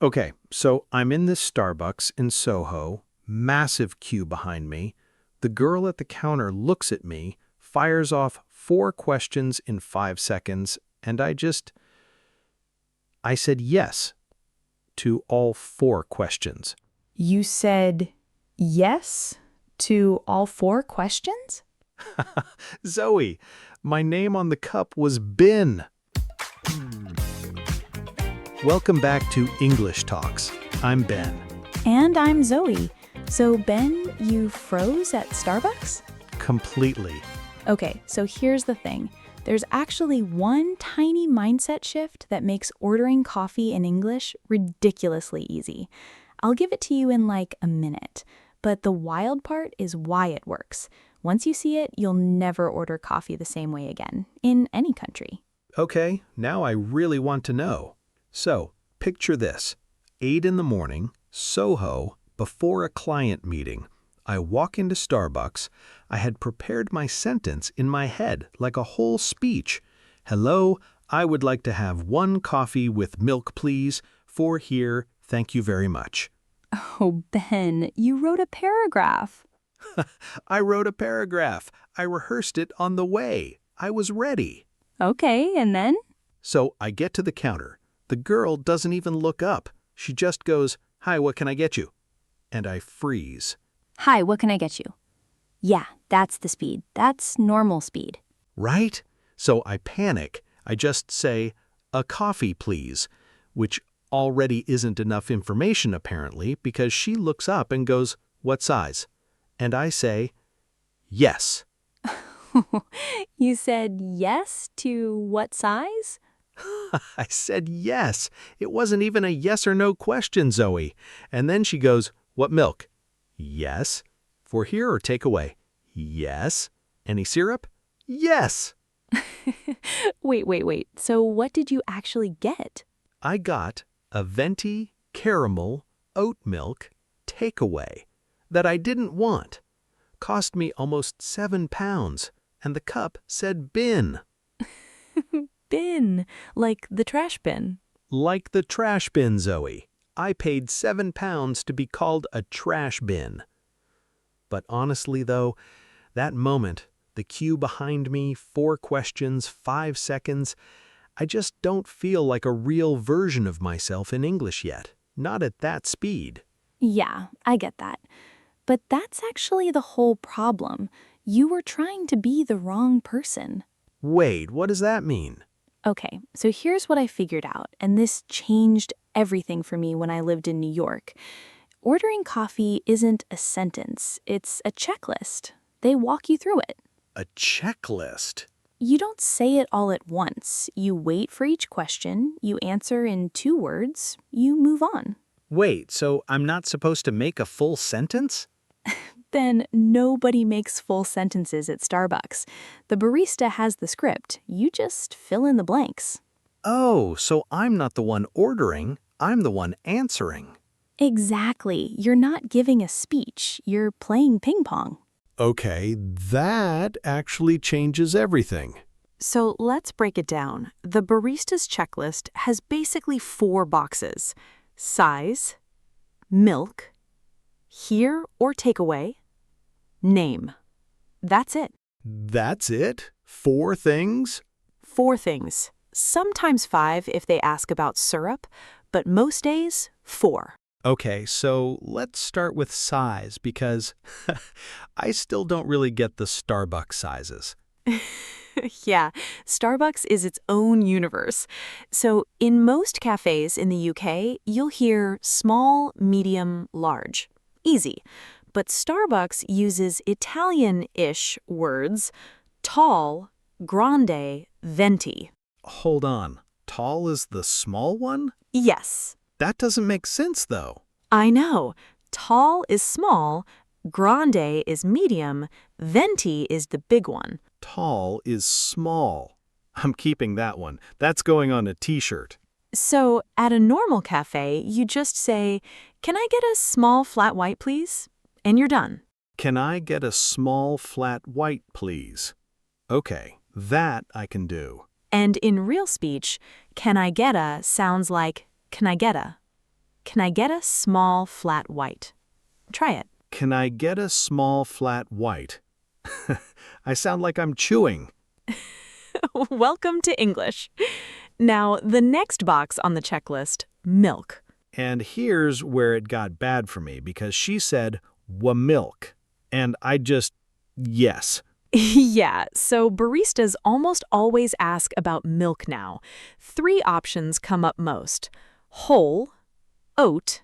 Okay, so I'm in this Starbucks in Soho, massive queue behind me. The girl at the counter looks at me, fires off 4 questions in 5 seconds, and I said yes to all 4 questions. You said yes to all 4 questions? Zoe, my name on the cup was Ben. Welcome back to English Talks. I'm Ben. And I'm Zoe. So, Ben, you froze at Starbucks? Completely. Okay, so here's the thing. There's actually one tiny mindset shift that makes ordering coffee in English ridiculously easy. I'll give it to you in like a minute. But the wild part is why it works. Once you see it, you'll never order coffee the same way again, in any country. Okay, now I really want to know. So, picture this. 8 in the morning, Soho, before a client meeting. I walk into Starbucks. I had prepared my sentence in my head like a whole speech. Hello, I would like to have 1 coffee with milk, please. For here, thank you very much. Oh, Ben, you wrote a paragraph. I wrote a paragraph. I rehearsed it on the way. I was ready. Okay, and then? So I get to the counter. The girl doesn't even look up. She just goes, "Hi, what can I get you?" And I freeze. Hi, what can I get you? Yeah, that's the speed. That's normal speed. Right? So I panic. I just say, "A coffee, please," which already isn't enough information apparently because she looks up and goes, "What size?" And I say, "Yes." You said yes to what size? I said yes. It wasn't even a yes or no question, Zoe. And then she goes, "What milk?" Yes. For here or takeaway? Yes. Any syrup? Yes. Wait. So what did you actually get? I got a venti caramel oat milk takeaway that I didn't want. Cost me almost £7, and the cup said bin. Bin, like the trash bin. Like the trash bin, Zoe. I paid £7 to be called a trash bin. But honestly, though, that moment, the queue behind me, 4 questions, 5 seconds, I just don't feel like a real version of myself in English yet. Not at that speed. Yeah, I get that. But that's actually the whole problem. You were trying to be the wrong person. Wait, what does that mean? Okay, so here's what I figured out, and this changed everything for me when I lived in New York. Ordering coffee isn't a sentence, it's a checklist. They walk you through it. A checklist. You don't say it all at once. You wait for each question, you answer in 2 words, you move on. Wait, so I'm not supposed to make a full sentence? Then nobody makes full sentences at Starbucks. The barista has the script. You just fill in the blanks. Oh, so I'm not the one ordering, I'm the one answering. Exactly. You're not giving a speech. You're playing ping pong. Okay, that actually changes everything. So let's break it down. The barista's checklist has basically 4 boxes: size, milk, here or takeaway, name. That's it. That's it? 4 things? 4 things. Sometimes 5 if they ask about syrup, but most days, 4. Okay, so let's start with size because I still don't really get the Starbucks sizes. Yeah, Starbucks is its own universe. So in most cafes in the UK, you'll hear small, medium, large. Easy. But Starbucks uses Italian-ish words: tall, grande, venti. Hold on, tall is the small one? Yes, That doesn't make sense though. I know. Tall is small, grande is medium, venti is the big one. Tall is small. I'm keeping that one. That's going on a t-shirt. So at a normal cafe, you just say, "Can I get a small flat white, please?" And you're done. Can I get a small flat white, please? Okay, that I can do. And in real speech, "Can I get a" sounds like "Can I get a?" can I get a small flat white? Try it. Can I get a small flat white? I sound like I'm chewing. Welcome to English. Now, the next box on the checklist, milk. And here's where it got bad for me because she said, "wa-milk." And I just, yes. Yeah, so baristas almost always ask about milk now. 3 options come up most: whole, oat,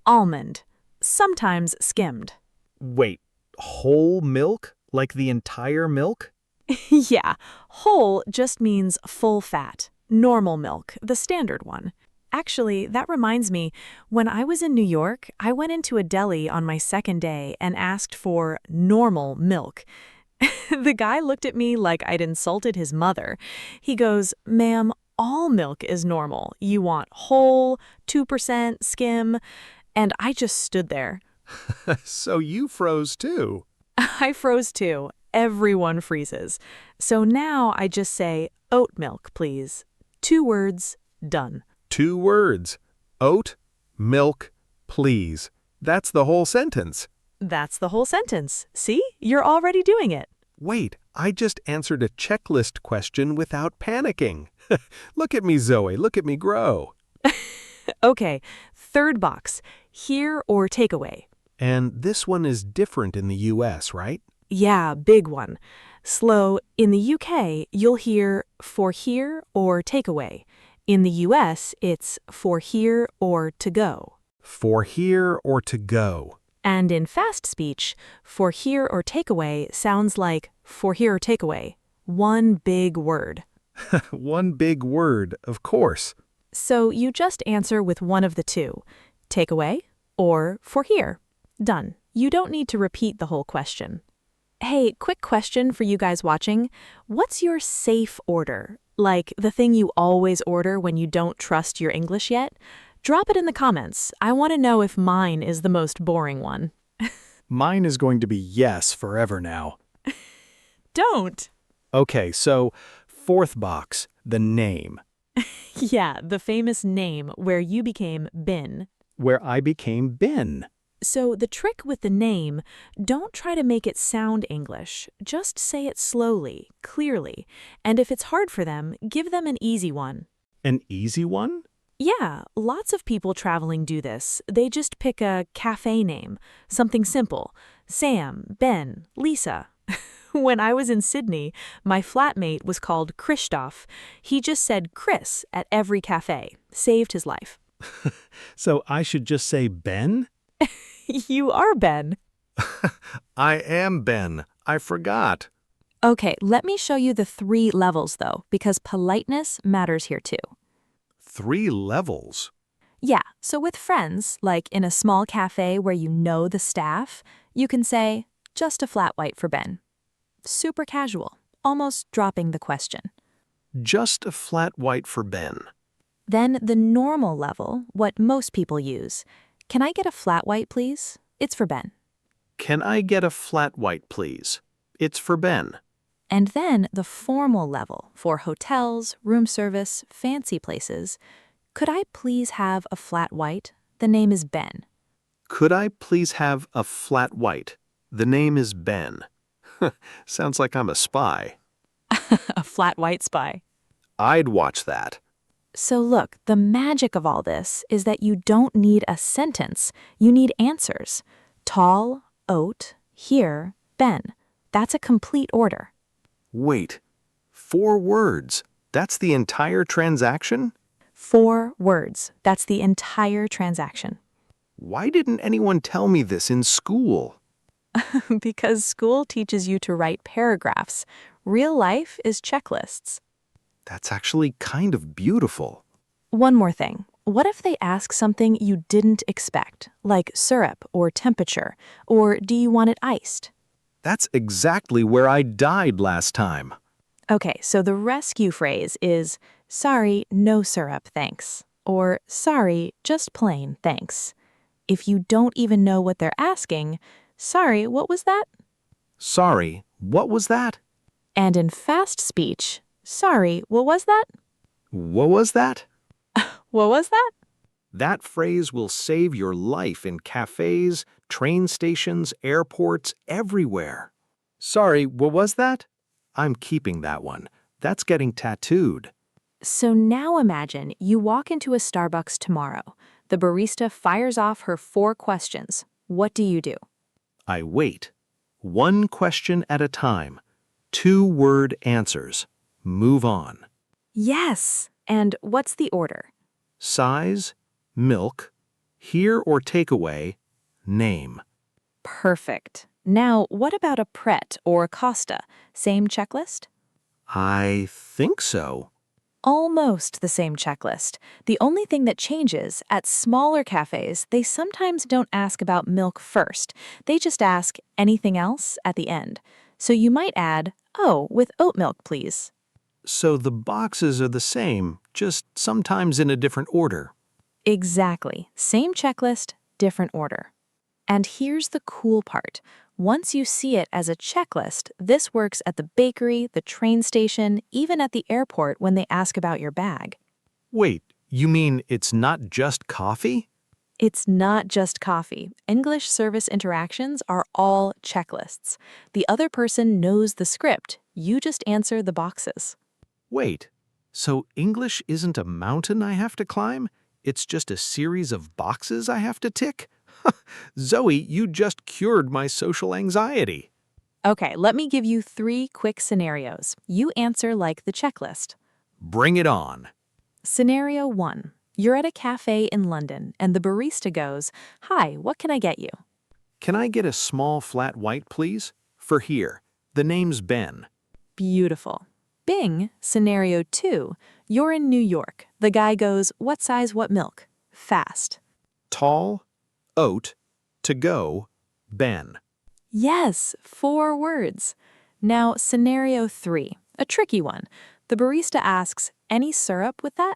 almond, sometimes skimmed. Wait, whole milk? Like the entire milk? Yeah, whole just means full fat, normal milk, the standard one. Actually, that reminds me, when I was in New York, I went into a deli on my second day and asked for normal milk. The guy looked at me like I'd insulted his mother. He goes, "Ma'am, all milk is normal. You want whole, 2%, skim." And I just stood there. So you froze too. I froze too. Everyone freezes. So now I just say, oat milk, please. 2 words, done. 2 words. Oat, milk, please. That's the whole sentence. That's the whole sentence. See? You're already doing it. Wait, I just answered a checklist question without panicking. Look at me, Zoe. Look at me grow. Okay, 3rd box, here or takeaway. And this one is different in the US, right? Yeah, big one. Slow, in the UK, you'll hear for here or takeaway. In the US, it's for here or to go. For here or to go. And in fast speech, for here or takeaway sounds like for here or takeaway. One big word. One big word, of course. So you just answer with one of the 2, takeaway or for here. Done. You don't need to repeat the whole question. Hey, quick question for you guys watching. What's your safe order? Like the thing you always order when you don't trust your English yet? Drop it in the comments. I want to know if mine is the most boring one. Mine is going to be yes forever now. Don't. Okay, so 4th box, the name. Yeah, the famous name where you became Bin. Where I became Ben. So the trick with the name, don't try to make it sound English. Just say it slowly, clearly. And if it's hard for them, give them an easy one. An easy one? Yeah, lots of people traveling do this. They just pick a cafe name, something simple. Sam, Ben, Lisa. When I was in Sydney, my flatmate was called Christoph. He just said Chris at every cafe. Saved his life. So I should just say Ben? You are Ben. I am Ben. I forgot. Okay, let me show you the 3 levels though, because politeness matters here too. 3 levels? Yeah, so with friends, like in a small cafe where you know the staff, you can say, "Just a flat white for Ben." Super casual, almost dropping the question. Just a flat white for Ben. Then the normal level, what most people use. "Can I get a flat white, please? It's for Ben." Can I get a flat white, please? It's for Ben. And then the formal level for hotels, room service, fancy places. "Could I please have a flat white? The name is Ben." Could I please have a flat white? The name is Ben. Sounds like I'm a spy. A flat white spy. I'd watch that. So look, the magic of all this is that you don't need a sentence. You need answers. Tall, oat, here, Ben. That's a complete order. Wait, 4 words? That's the entire transaction? 4 words. That's the entire transaction. Why didn't anyone tell me this in school? Because school teaches you to write paragraphs. Real life is checklists. That's actually kind of beautiful. One more thing. What if they ask something you didn't expect, like syrup or temperature, or do you want it iced? That's exactly where I died last time. Okay, so the rescue phrase is, "Sorry, no syrup, thanks," or "Sorry, just plain, thanks." If you don't even know what they're asking, "Sorry, what was that?" Sorry, what was that? And in fast speech, "Sorry, what was that?" What was that? What was that? That phrase will save your life in cafes, train stations, airports, everywhere. Sorry, what was that? I'm keeping that one. That's getting tattooed. So now imagine you walk into a Starbucks tomorrow. The barista fires off her 4 questions. What do you do? I wait. One question at a time. 2-word answers. Move on. Yes! And what's the order? Size, milk, here or takeaway, name. Perfect. Now, what about a Pret or Costa? Same checklist? I think so. Almost the same checklist. The only thing that changes, at smaller cafes, they sometimes don't ask about milk first. They just ask, anything else, at the end. So you might add, oh, with oat milk, please. So the boxes are the same, just sometimes in a different order. Exactly. Same checklist, different order. And here's the cool part. Once you see it as a checklist, this works at the bakery, the train station, even at the airport when they ask about your bag. Wait, you mean it's not just coffee? It's not just coffee. English service interactions are all checklists. The other person knows the script. You just answer the boxes. Wait, so English isn't a mountain I have to climb? It's just a series of boxes I have to tick? Zoe, you just cured my social anxiety. Okay, let me give you 3 quick scenarios. You answer like the checklist. Bring it on. Scenario 1. You're at a cafe in London, and the barista goes, "Hi, what can I get you?" Can I get a small flat white, please? For here. The name's Ben. Beautiful. Bing, scenario 2. You're in New York. The guy goes, "What size, what milk?" Fast. Tall, oat, to go, Ben. Yes, 4 words. Now, scenario 3. A tricky one. The barista asks, "Any syrup with that?"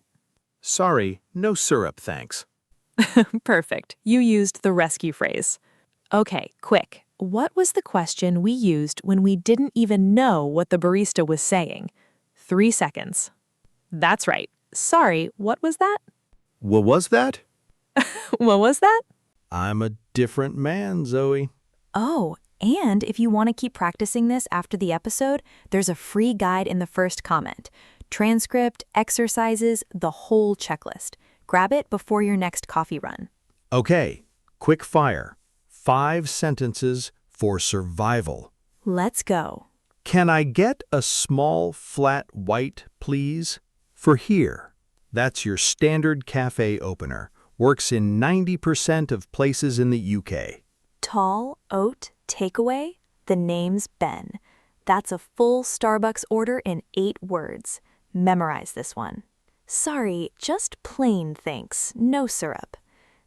Sorry, no syrup, thanks. Perfect. You used the rescue phrase. Okay, quick. What was the question we used when we didn't even know what the barista was saying? 3 seconds. That's right. Sorry, what was that? What was that? What was that? I'm a different man, Zoe. Oh, and if you want to keep practicing this after the episode, there's a free guide in the first comment. Transcript, exercises, the whole checklist. Grab it before your next coffee run. Okay, quick fire. 5 sentences for survival. Let's go. Can I get a small flat white, please? For here. That's your standard cafe opener. Works in 90% of places in the UK. Tall, oat, takeaway. The name's Ben. That's a full Starbucks order in 8 words. Memorize this one. Sorry, just plain thanks, no syrup.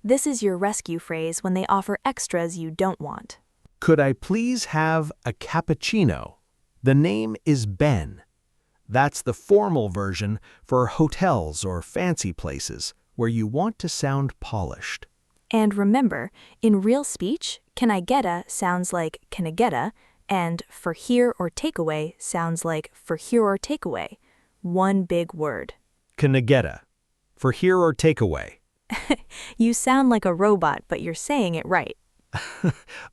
This is your rescue phrase when they offer extras you don't want. Could I please have a cappuccino? The name is Ben. That's the formal version for hotels or fancy places where you want to sound polished. And remember, in real speech, knigeda sounds like knigeda, and for here or takeaway sounds like forhere-or-takeaway. One big word. Knigeda. For here or takeaway. You sound like a robot, but you're saying it right.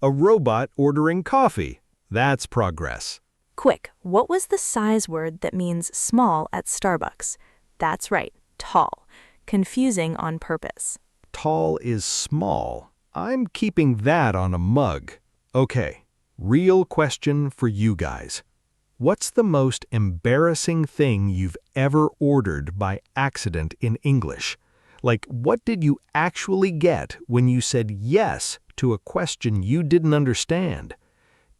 A robot ordering coffee. That's progress. Quick, what was the size word that means small at Starbucks? That's right, tall. Confusing on purpose. Tall is small. I'm keeping that on a mug. Okay, real question for you guys. What's the most embarrassing thing you've ever ordered by accident in English? Like, what did you actually get when you said yes to a question you didn't understand?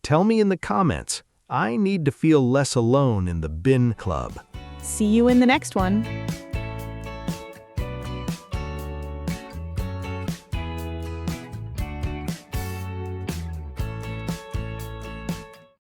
Tell me in the comments. I need to feel less alone in the bin club. See you in the next one.